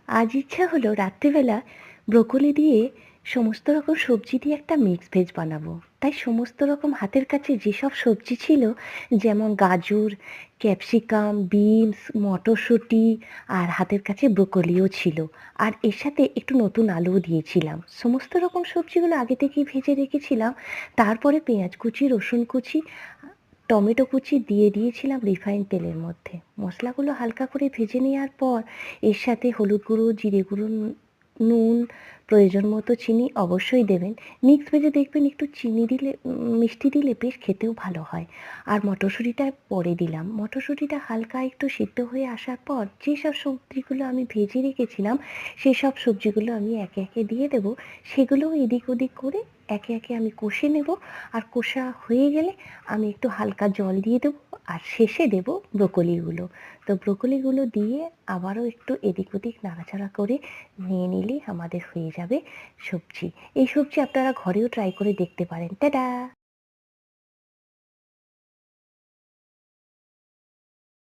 আজ ইচ্ছা হলো রাত্রিবেলা ব্রোকলি দিয়ে সমস্ত রকম সবজি দিয়ে একটা মিক্স ভেজ বানাবো। তাই সমস্ত রকম হাতের কাছে যেসব সবজি ছিল, যেমন গাজর, ক্যাপসিকাম, বিনস, মটরশুঁটি আর হাতের কাছে ব্রোকলিও ছিল। আর এর সাথে একটু নতুন আলুও দিয়েছিলাম। সমস্ত রকম সবজিগুলো আগে থেকেই ভেজে রেখেছিলাম। তারপরে পেঁয়াজ কুচি, রসুন কুচি, টমেটো কুচি দিয়ে দিয়েছিলাম রিফাইন তেলের মধ্যে। মশলাগুলো হালকা করে ভেজে নেওয়ার পর এর সাথে হলুদ গুঁড়ো, জিরে গুঁড়ো, নুন, প্রয়োজন মতো চিনি অবশ্যই দেবেন। মিক্স ভেজে দেখবেন একটু চিনি দিলে, মিষ্টি দিলে বেশ খেতেও ভালো হয়। আর মটরশুঁটিটা পরে দিলাম। মটরশুঁটিটা হালকা একটু সিদ্ধ হয়ে আসার পর যেসব সবজিগুলো আমি ভেজে রেখেছিলাম সেই সব সবজিগুলো আমি একে একে দিয়ে দেবো। সেগুলোও এদিক ওদিক করে একে একে আমি কষে নেব। আর কষা হয়ে গেলে আমি একটু হালকা জল দিয়ে দেবো। আর শেষে দেবো ব্রোকলিগুলো। তো ব্রোকলিগুলো দিয়ে আবারও একটু এদিক ওদিক নাড়াচাড়া করে নিয়ে নিলেই আমাদের হয়ে যাবে সবজি। এই সবজি আপনারা ঘরেও ট্রাই করে দেখতে পারেন। টাটা!